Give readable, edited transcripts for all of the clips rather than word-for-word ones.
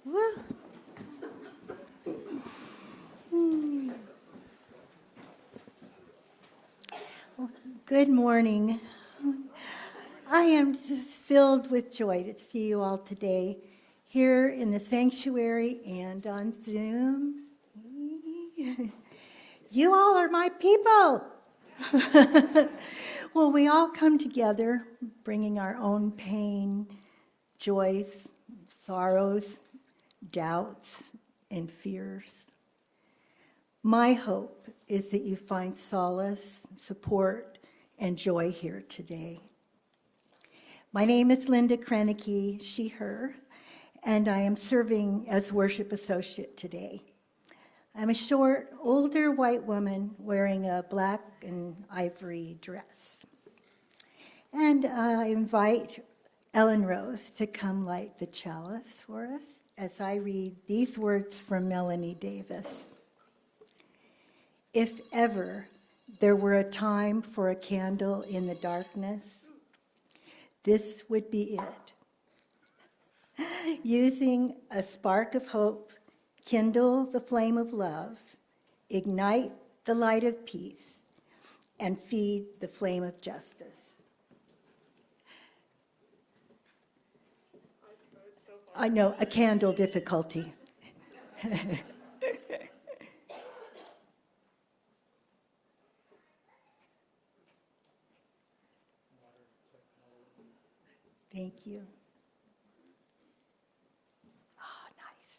Woo. Well, good morning. I am just filled with joy to see you all today here in the sanctuary and on Zoom. You all are my people. Well, we all come together bringing our own pain, joys, sorrows, doubts, and fears. My hope is that you find solace, support, and joy here today. My name is Linda Krenicky, she, her, and I am serving as worship associate today. I'm a short, older white woman wearing a black and ivory dress. And I invite Ellen Rose to come light the chalice for us as I read these words from Melanie Davis. If ever there were a time for a candle in the darkness, this would be it. Using a spark of hope, kindle the flame of love, ignite the light of peace, and feed the flame of justice. I know, a candle difficulty. Thank you. Oh, nice.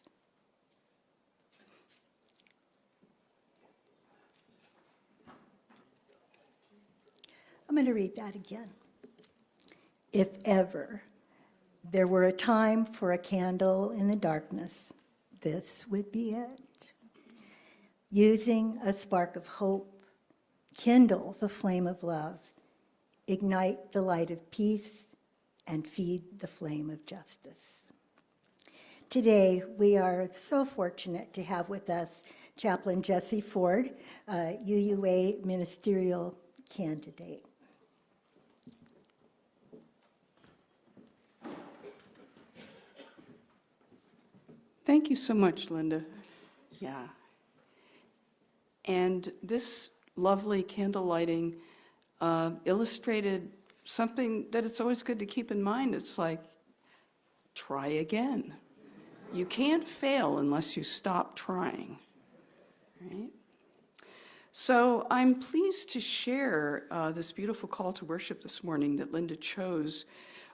I'm going to read that again. If ever there were a time for a candle in the darkness, this would be it. Using a spark of hope, kindle the flame of love, ignite the light of peace, and feed the flame of justice. Today, we are so fortunate to have with us Chaplain Jesse Ford, UUA ministerial candidate. Thank you so much, Linda. Yeah. And this lovely candle lighting illustrated something that it's always good to keep in mind. It's like, try again. You can't fail unless you stop trying, right? So I'm pleased to share this beautiful call to worship this morning that Linda chose.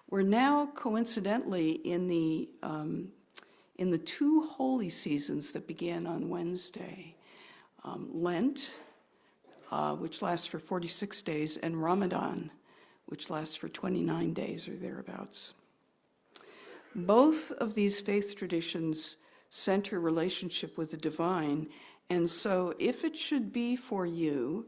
We're now coincidentally in the two holy seasons that began on Wednesday, Lent, which lasts for 46 days, and Ramadan, which lasts for 29 days or thereabouts. Both of these faith traditions center relationship with the divine, and so if it should be for you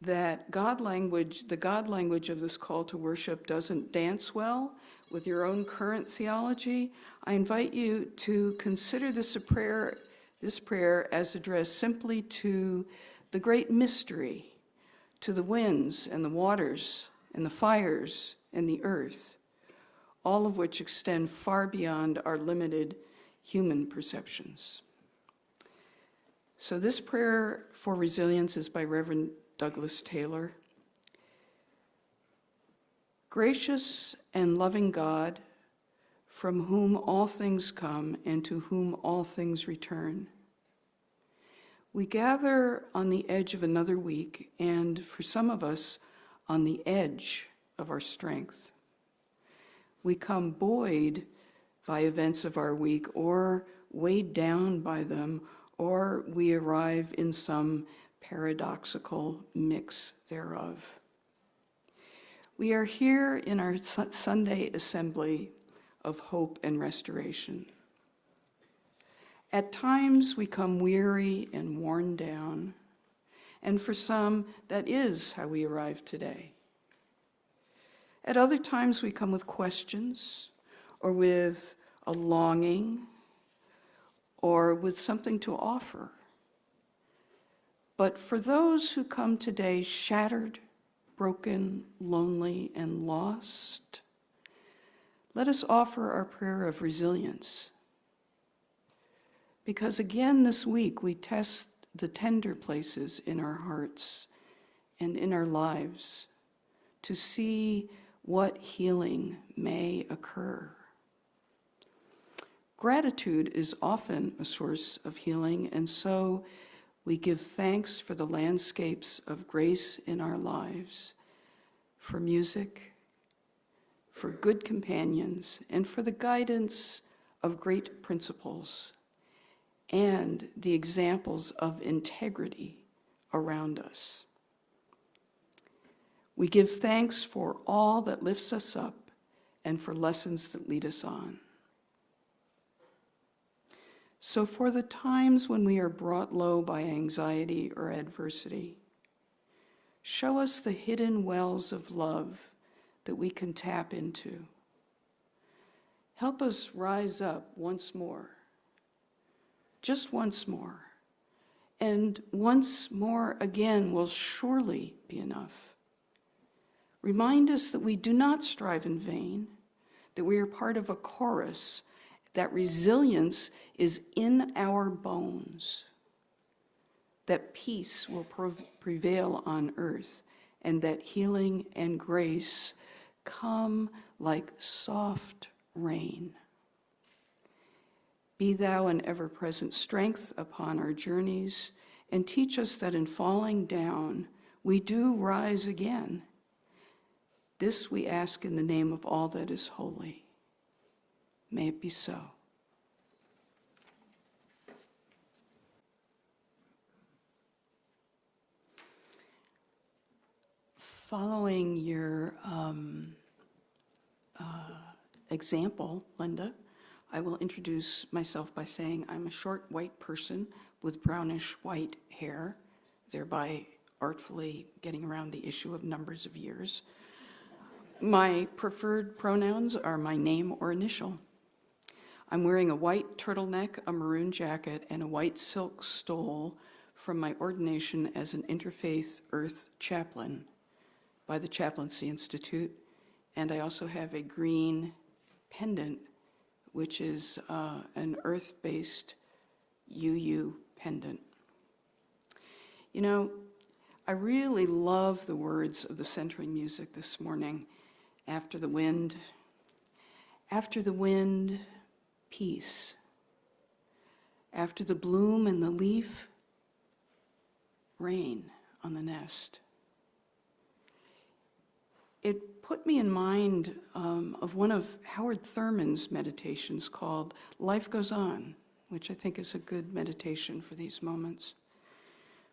that the God language of this call to worship doesn't dance well with your own current theology, I invite you to consider this prayer as addressed simply to the great mystery, to the winds and the waters and the fires and the earth, all of which extend far beyond our limited human perceptions. So this prayer for resilience is by Reverend Douglas Taylor. Gracious and loving God, from whom all things come and to whom all things return, we gather on the edge of another week, and for some of us, on the edge of our strength. We come buoyed by events of our week, or weighed down by them, or we arrive in some paradoxical mix thereof. We are here in our Sunday assembly of hope and restoration. At times we come weary and worn down, and for some, that is how we arrive today. At other times we come with questions, or with a longing, or with something to offer. But for those who come today shattered, broken, lonely, and lost, let us offer our prayer of resilience. Because again this week we test the tender places in our hearts and in our lives to see what healing may occur. Gratitude is often a source of healing, and so we give thanks for the landscapes of grace in our lives, for music, for good companions, and for the guidance of great principles and the examples of integrity around us. We give thanks for all that lifts us up and for lessons that lead us on. So for the times when we are brought low by anxiety or adversity, show us the hidden wells of love that we can tap into. Help us rise up once more, just once more, and once more again will surely be enough. Remind us that we do not strive in vain, that we are part of a chorus, that resilience is in our bones, that peace will prevail on earth, and that healing and grace come like soft rain. Be thou an ever-present strength upon our journeys, and teach us that in falling down, we do rise again. This we ask in the name of all that is holy. May it be so. Following your example, Linda, I will introduce myself by saying I'm a short white person with brownish white hair, thereby artfully getting around the issue of numbers of years. My preferred pronouns are my name or initial. I'm wearing a white turtleneck, a maroon jacket, and a white silk stole from my ordination as an Interfaith Earth chaplain by the Chaplaincy Institute, and I also have a green pendant, which is an earth-based UU pendant. You know, I really love the words of the centering music this morning. After the wind, peace. After the bloom and the leaf, rain on the nest. It put me in mind of one of Howard Thurman's meditations called Life Goes On, which I think is a good meditation for these moments.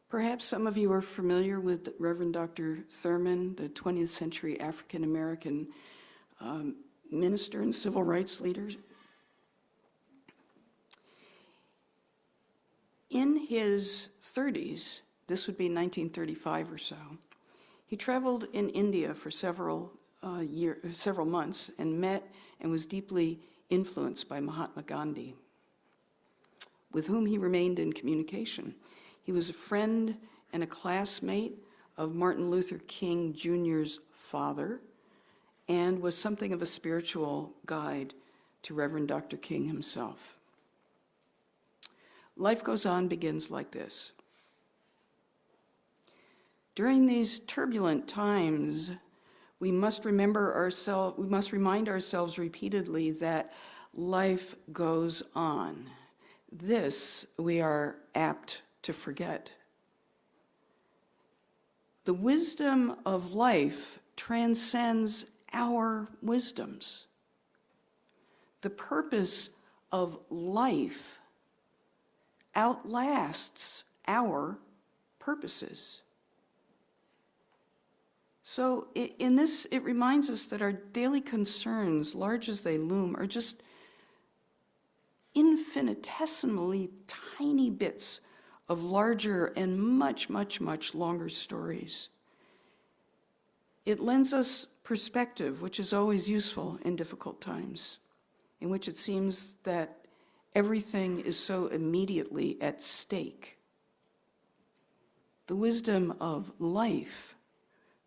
Perhaps some of you are familiar with Reverend Dr. Thurman, the 20th century African-American minister and civil rights leader. In his 30s, this would be 1935 or so, he traveled in India for several months and met and was deeply influenced by Mahatma Gandhi, with whom he remained in communication. He was a friend and a classmate of Martin Luther King Jr.'s father and was something of a spiritual guide to Reverend Dr. King himself. Life Goes On begins like this. During these turbulent times, we must remind ourselves repeatedly that life goes on. This we are apt to forget. The wisdom of life transcends our wisdoms. The purpose of life outlasts our purposes. So in this, it reminds us that our daily concerns, large as they loom, are just infinitesimally tiny bits of larger and much, much, much longer stories. It lends us perspective, which is always useful in difficult times, in which it seems that everything is so immediately at stake. The wisdom of life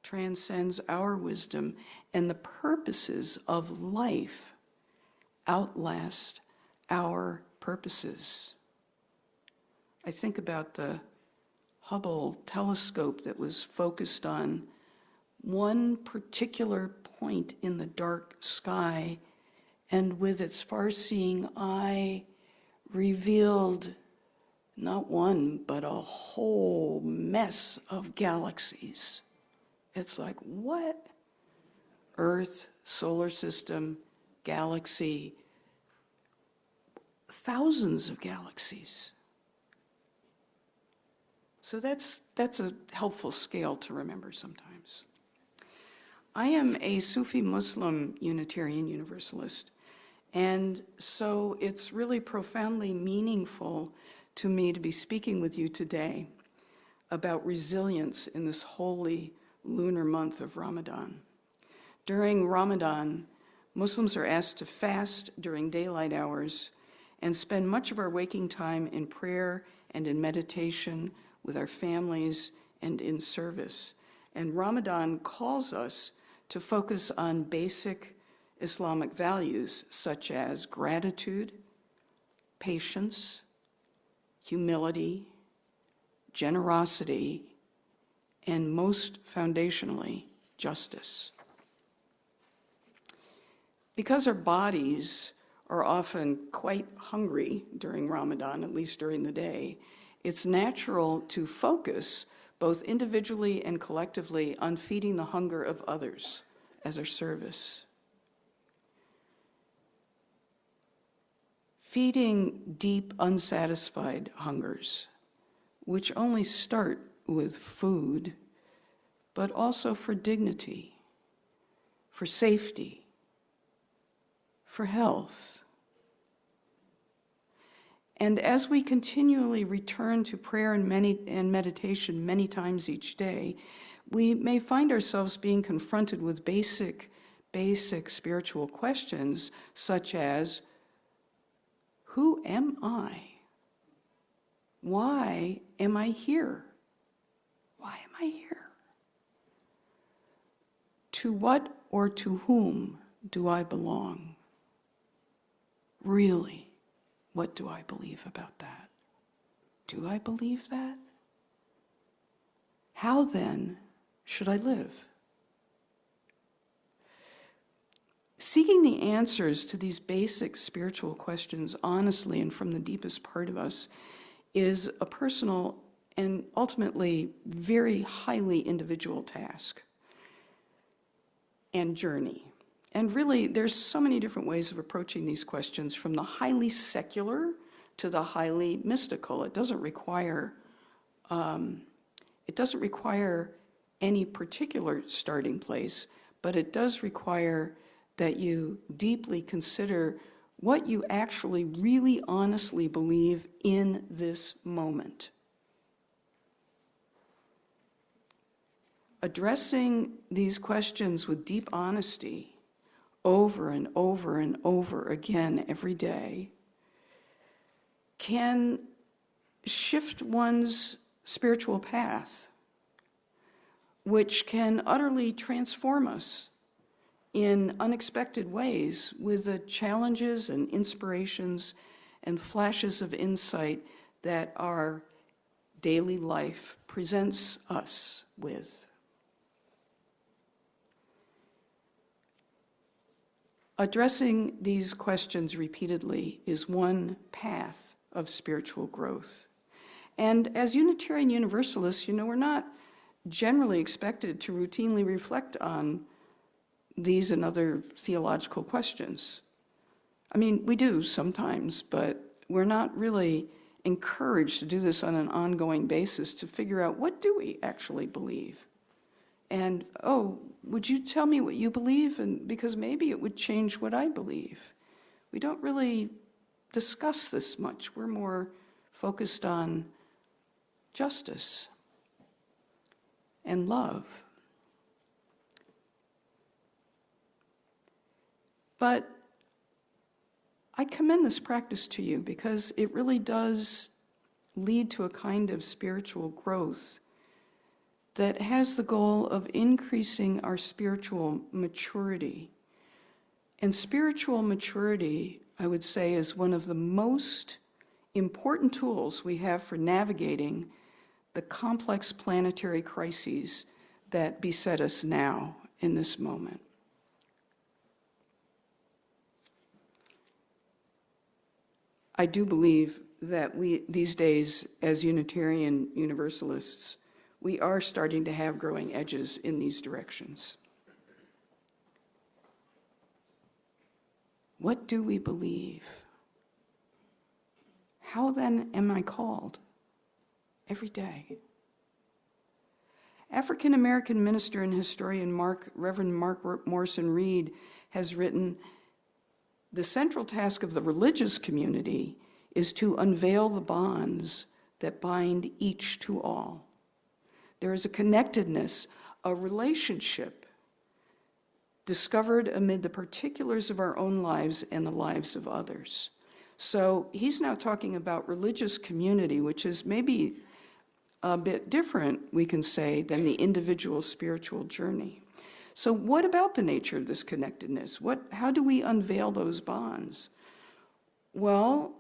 transcends our wisdom, and the purposes of life outlast our purposes. I think about the Hubble telescope that was focused on one particular point in the dark sky, and with its far-seeing eye revealed not one, but a whole mess of galaxies. It's like, what? Earth, solar system, galaxy, thousands of galaxies. So that's a helpful scale to remember sometimes. I am a Sufi Muslim Unitarian Universalist, and so it's really profoundly meaningful to me to be speaking with you today about resilience in this holy lunar month of Ramadan. During Ramadan, Muslims are asked to fast during daylight hours and spend much of our waking time in prayer and in meditation with our families and in service. And Ramadan calls us to focus on basic Islamic values such as gratitude, patience, humility, generosity, and most foundationally, justice. Because our bodies are often quite hungry during Ramadan, at least during the day, it's natural to focus both individually and collectively on feeding the hunger of others as our service. Feeding deep, unsatisfied hungers, which only start with food, but also for dignity, for safety, for health. And as we continually return to prayer and meditation many times each day, we may find ourselves being confronted with basic spiritual questions such as, who am I? Why am I here? Why am I here? To what or to whom do I belong? Really? What do I believe about that? Do I believe that? How then should I live? Seeking the answers to these basic spiritual questions honestly and from the deepest part of us is a personal and ultimately very highly individual task and journey. And really, there's so many different ways of approaching these questions, from the highly secular to the highly mystical. It doesn't require any particular starting place, but it does require that you deeply consider what you actually really honestly believe in this moment. Addressing these questions with deep honesty over and over and over again every day can shift one's spiritual path, which can utterly transform us in unexpected ways with the challenges and inspirations and flashes of insight that our daily life presents us with. Addressing these questions repeatedly is one path of spiritual growth. And as Unitarian Universalists, we're not generally expected to routinely reflect on these and other theological questions. I mean, we do sometimes, but we're not really encouraged to do this on an ongoing basis to figure out, what do we actually believe? And, would you tell me what you believe? And because maybe it would change what I believe. We don't really discuss this much. We're more focused on justice and love. But I commend this practice to you because it really does lead to a kind of spiritual growth that has the goal of increasing our spiritual maturity. And spiritual maturity, I would say, is one of the most important tools we have for navigating the complex planetary crises that beset us now in this moment. I do believe that we, these days, as Unitarian Universalists, we are starting to have growing edges in these directions. What do we believe? How then am I called? Every day. African American minister and historian Reverend Mark Morrison Reed has written, "The central task of the religious community is to unveil the bonds that bind each to all. There is a connectedness, a relationship discovered amid the particulars of our own lives and the lives of others." So he's now talking about religious community, which is maybe a bit different, we can say, than the individual spiritual journey. So what about the nature of this connectedness? How do we unveil those bonds? Well,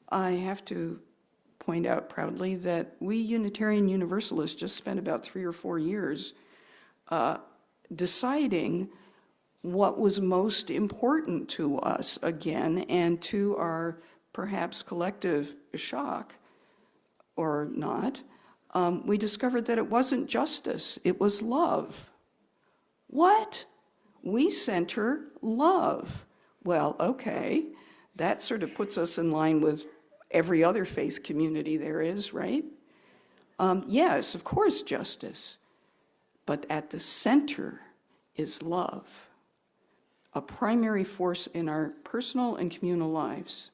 I have to point out proudly that we Unitarian Universalists just spent about 3 or 4 years deciding what was most important to us again, and to our perhaps collective shock, or not, we discovered that it wasn't justice, it was love. What? We center love. Well, okay, that sort of puts us in line with every other faith community there is, right? Yes, of course, justice. But at the center is love, a primary force in our personal and communal lives.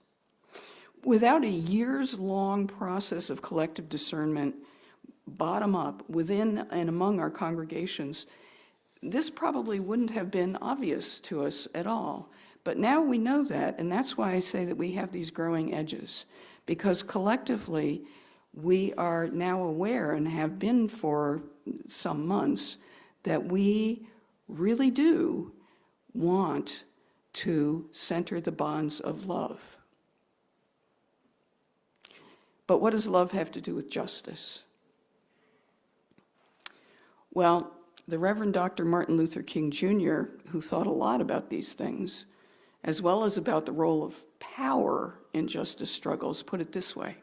Without a years-long process of collective discernment, bottom up, within and among our congregations, this probably wouldn't have been obvious to us at all. But now we know that, and that's why I say that we have these growing edges, because collectively we are now aware, and have been for some months, that we really do want to center the bonds of love. But what does love have to do with justice? Well, the Reverend Dr. Martin Luther King Jr., who thought a lot about these things, as well as about the role of power in justice struggles, put it this way: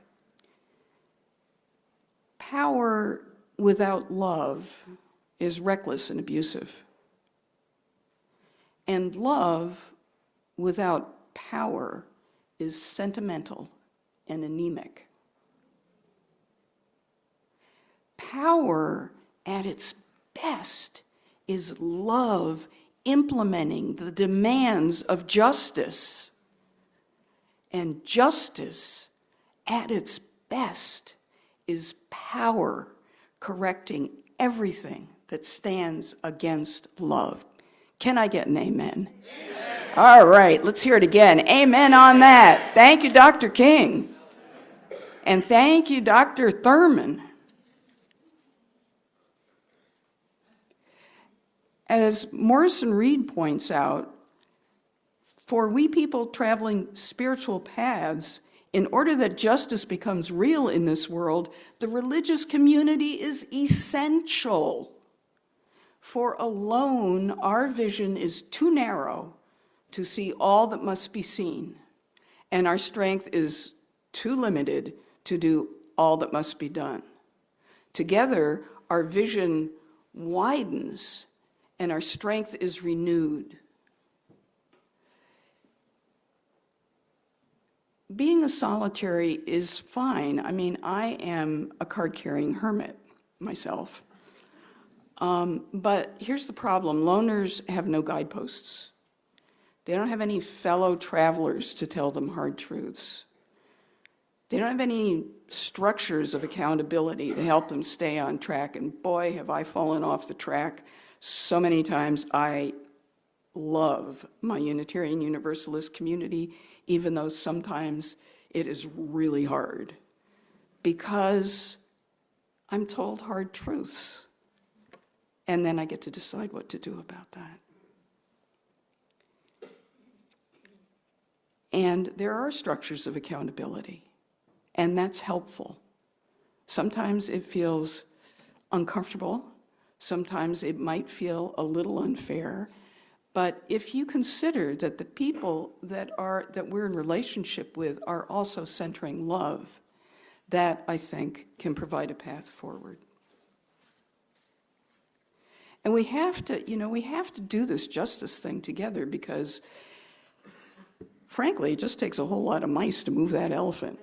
power without love is reckless and abusive. And love without power is sentimental and anemic. Power at its best is love implementing the demands of justice. And justice at its best is power correcting everything that stands against love. Can I get an amen? Amen. All right, let's hear it again. Amen on that. Thank you, Dr. King. And thank you, Dr. Thurman. As Morrison Reed points out, for we people traveling spiritual paths, in order that justice becomes real in this world, the religious community is essential. For alone, our vision is too narrow to see all that must be seen, and our strength is too limited to do all that must be done. Together, our vision widens and our strength is renewed. Being a solitary is fine. I mean, I am a card-carrying hermit myself. But here's the problem. Loners have no guideposts. They don't have any fellow travelers to tell them hard truths. They don't have any structures of accountability to help them stay on track. And boy, have I fallen off the track so many times. I love my Unitarian Universalist community, even though sometimes it is really hard, because I'm told hard truths, and then I get to decide what to do about that. And there are structures of accountability. And that's helpful. Sometimes it feels uncomfortable. Sometimes it might feel a little unfair. But if you consider that the people that we're in relationship with are also centering love, that, I think, can provide a path forward. And we have to do this justice thing together because, frankly, it just takes a whole lot of mice to move that elephant,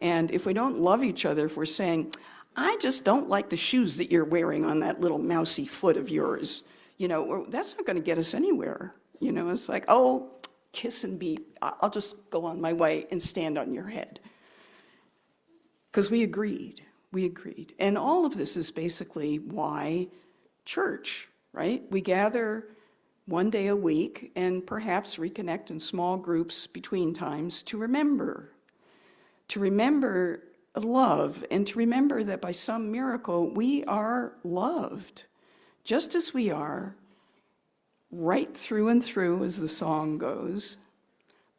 And if we don't love each other, if we're saying, I just don't like the shoes that you're wearing on that little mousy foot of yours, that's not going to get us anywhere. It's like, oh, kiss and be, I'll just go on my way and stand on your head. Because we agreed. And all of this is basically why church, right? We gather one day a week and perhaps reconnect in small groups between times to remember love and to remember that by some miracle we are loved just as we are, right through and through, as the song goes,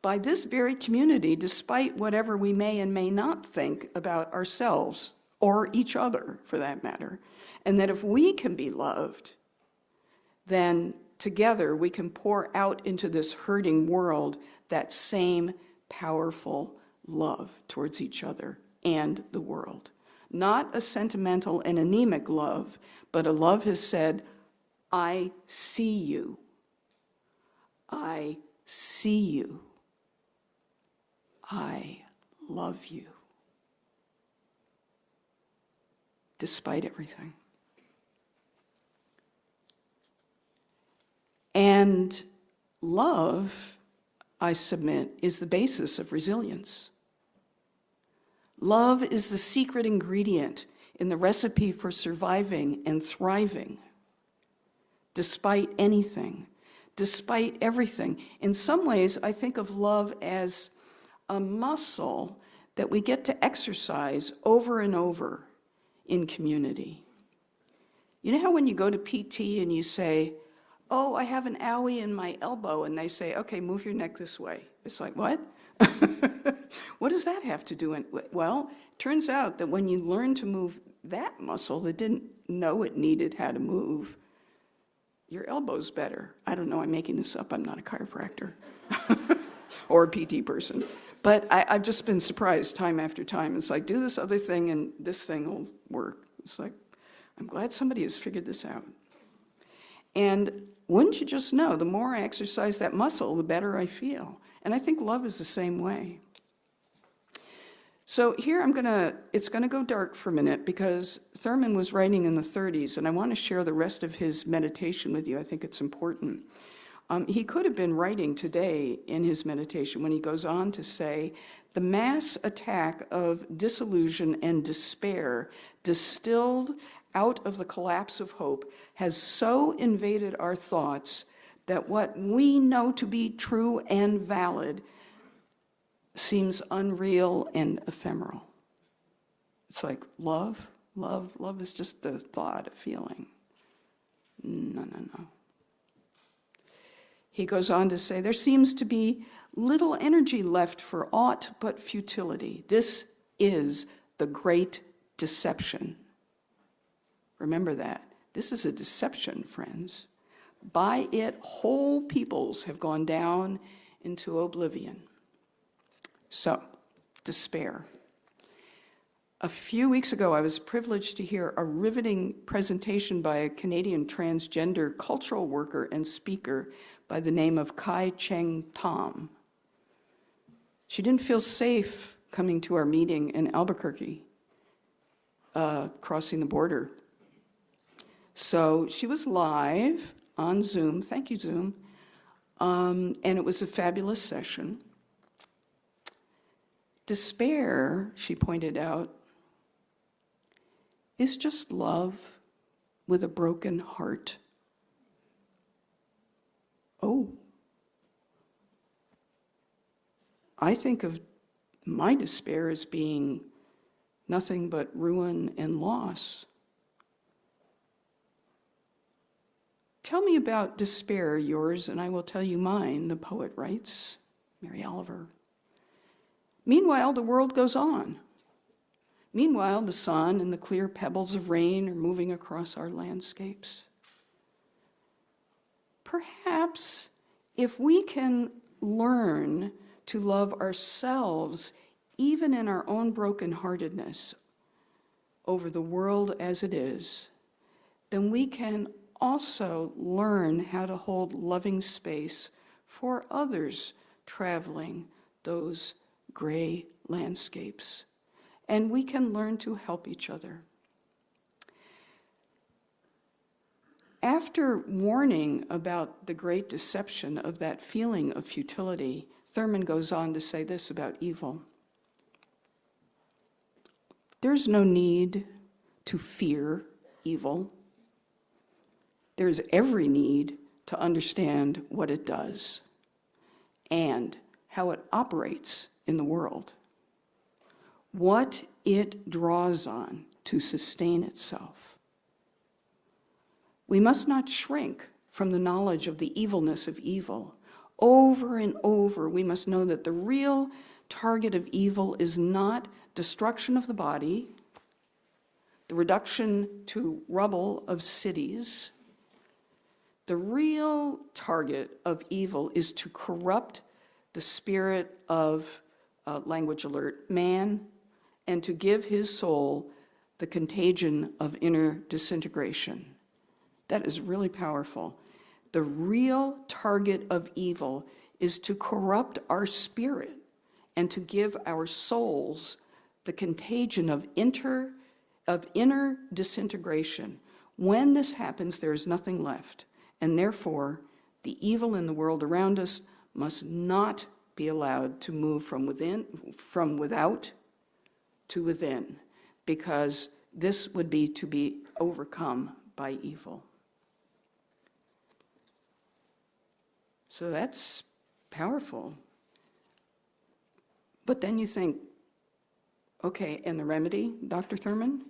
by this very community, despite whatever we may and may not think about ourselves or each other, for that matter. And that if we can be loved, then together we can pour out into this hurting world that same powerful love towards each other and the world. Not a sentimental and anemic love, but a love has said, I see you. I see you. I love you. Despite everything. And love, I submit, is the basis of resilience. Love is the secret ingredient in the recipe for surviving and thriving, despite anything, despite everything. In some ways, I think of love as a muscle that we get to exercise over and over in community. You know how when you go to PT and you say, oh, I have an owie in my elbow, and they say, okay, move your neck this way. It's like, what? What does that have to do? Well, it turns out that when you learn to move that muscle that didn't know it needed how to move, your elbow's better. I don't know, I'm making this up. I'm not a chiropractor or a PT person. But I've just been surprised time after time. It's like, do this other thing and this thing will work. It's like, I'm glad somebody has figured this out. And wouldn't you just know, the more I exercise that muscle, the better I feel. And I think love is the same way. So here it's gonna go dark for a minute because Thurman was writing in the 30s, and I want to share the rest of his meditation with you. I think it's important. He could have been writing today in his meditation when he goes on to say, the mass attack of disillusion and despair distilled out of the collapse of hope has so invaded our thoughts that what we know to be true and valid seems unreal and ephemeral. It's like love is just the thought, a feeling. No. He goes on to say, there seems to be little energy left for aught but futility. This is the great deception. Remember that. This is a deception, friends. By it, whole peoples have gone down into oblivion. So, despair. A few weeks ago, I was privileged to hear a riveting presentation by a Canadian transgender cultural worker and speaker by the name of Kai Cheng Tom. She didn't feel safe coming to our meeting in Albuquerque, crossing the border. So she was live on Zoom, thank you, Zoom, and it was a fabulous session. Despair, she pointed out, is just love with a broken heart. Oh, I think of my despair as being nothing but ruin and loss. Tell me about despair, yours, and I will tell you mine, the poet writes, Mary Oliver. Meanwhile, the world goes on. Meanwhile, the sun and the clear pebbles of rain are moving across our landscapes. Perhaps if we can learn to love ourselves, even in our own brokenheartedness, over the world as it is, then we can also learn how to hold loving space for others traveling those gray landscapes. And we can learn to help each other. After warning about the great deception of that feeling of futility, Thurman goes on to say this about evil. There's no need to fear evil. There's every need to understand what it does and how it operates in the world, what it draws on to sustain itself. We must not shrink from the knowledge of the evilness of evil. Over and over, we must know that the real target of evil is not destruction of the body, the reduction to rubble of cities. The real target of evil is to corrupt the spirit of, language alert, man, and to give his soul the contagion of inner disintegration. That is really powerful. The real target of evil is to corrupt our spirit and to give our souls the contagion of inner disintegration. When this happens, there is nothing left, and therefore, the evil in the world around us must not be allowed to move from without to within, because this would be to be overcome by evil. So that's powerful. But then you think, okay, and the remedy, Dr. Thurman?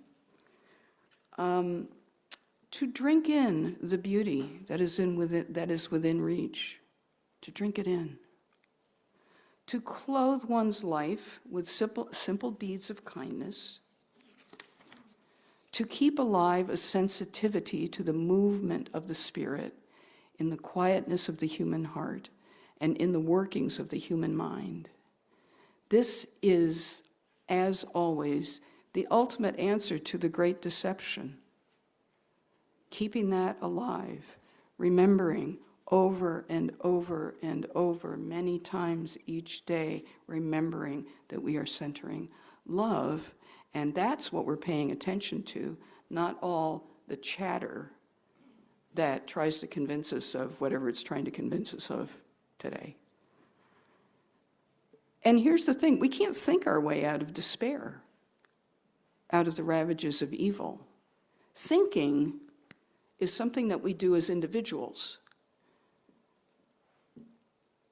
To drink in the beauty that is within reach, to drink it in. To clothe one's life with simple deeds of kindness. To keep alive a sensitivity to the movement of the spirit in the quietness of the human heart and in the workings of the human mind. This is, as always, the ultimate answer to the great deception. Keeping that alive, remembering over and over and over, many times each day, remembering that we are centering love, and that's what we're paying attention to, not all the chatter that tries to convince us of whatever it's trying to convince us of today. And here's the thing, we can't think our way out of despair, out of the ravages of evil. Thinking is something that we do as individuals.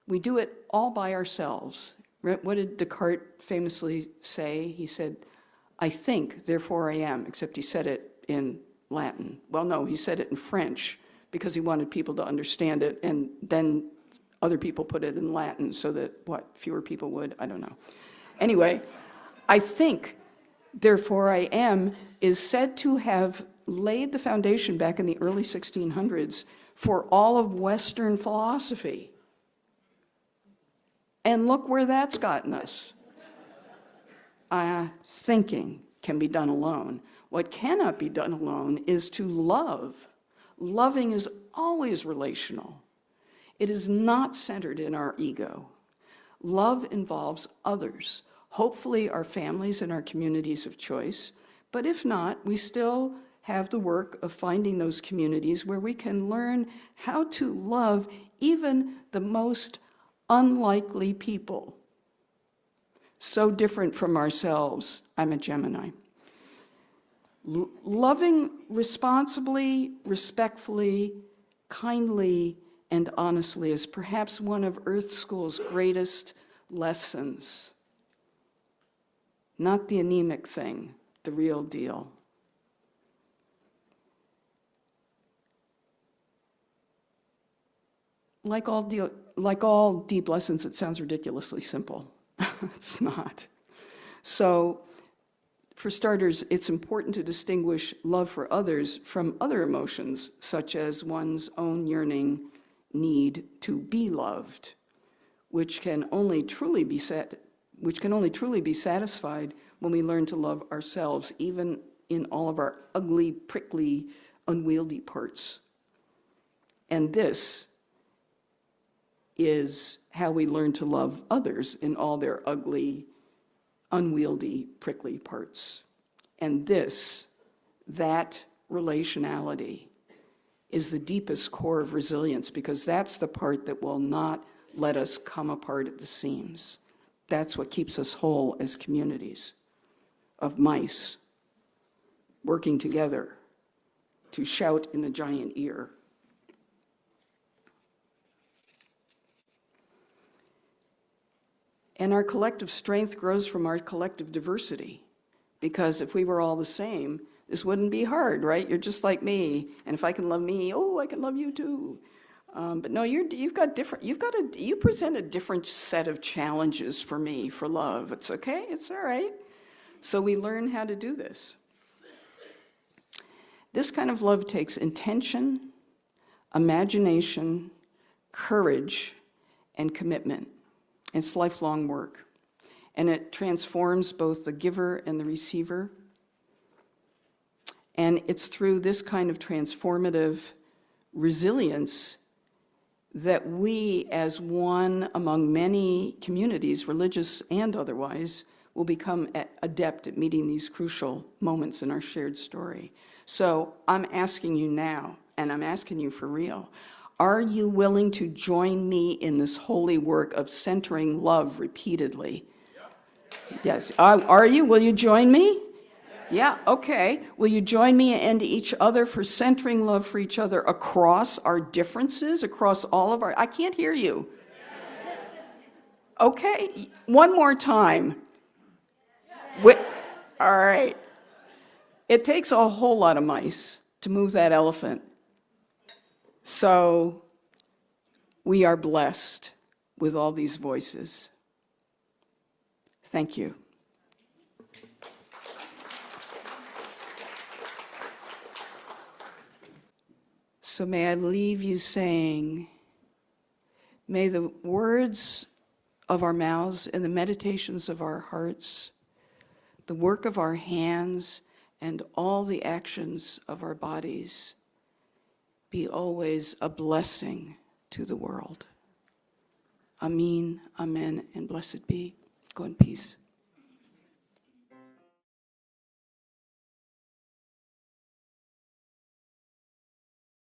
We do it all by ourselves. What did Descartes famously say? He said, I think, therefore I am, except he said it in Latin. Well, no, he said it in French because he wanted people to understand it, and then other people put it in Latin so that, fewer people would? I don't know. Anyway, I think, therefore I am, is said to have laid the foundation back in the early 1600s for all of Western philosophy. And look where that's gotten us. Thinking can be done alone. What cannot be done alone is to love. Loving is always relational. It is not centered in our ego. Love involves others, hopefully our families and our communities of choice, but if not, we still have the work of finding those communities where we can learn how to love even the most unlikely people. So different from ourselves. I'm a Gemini. Loving responsibly, respectfully, kindly, and honestly is perhaps one of Earth School's greatest lessons. Not the anemic thing, the real deal. Like all deep lessons, it sounds ridiculously simple. It's not. So, for starters, it's important to distinguish love for others from other emotions, such as one's own yearning need to be loved, which can only truly be satisfied when we learn to love ourselves, even in all of our ugly, prickly, unwieldy parts. And this is how we learn to love others in all their ugly, unwieldy, prickly parts. And that relationality is the deepest core of resilience, because that's the part that will not let us come apart at the seams. That's what keeps us whole as communities of mice working together to shout in the giant ear. And our collective strength grows from our collective diversity, because if we were all the same, this wouldn't be hard, right? You're just like me, and if I can love me, oh, I can love you too. But no, you present a different set of challenges for me, for love. It's okay, it's all right. So we learn how to do this. This kind of love takes intention, imagination, courage, and commitment. It's lifelong work, and it transforms both the giver and the receiver. And it's through this kind of transformative resilience that we, as one among many communities, religious and otherwise, will become adept at meeting these crucial moments in our shared story. So I'm asking you now, and I'm asking you for real, are you willing to join me in this holy work of centering love repeatedly? Yes. Are you? Will you join me? Yeah, okay. Will you join me and each other for centering love for each other across our differences, across all of our... I can't hear you. Okay, one more time. All right. It takes a whole lot of mice to move that elephant. So we are blessed with all these voices. Thank you. So may I leave you saying, may the words of our mouths and the meditations of our hearts, the work of our hands, and all the actions of our bodies be always a blessing to the world. Amen, amen, and blessed be. Go in peace.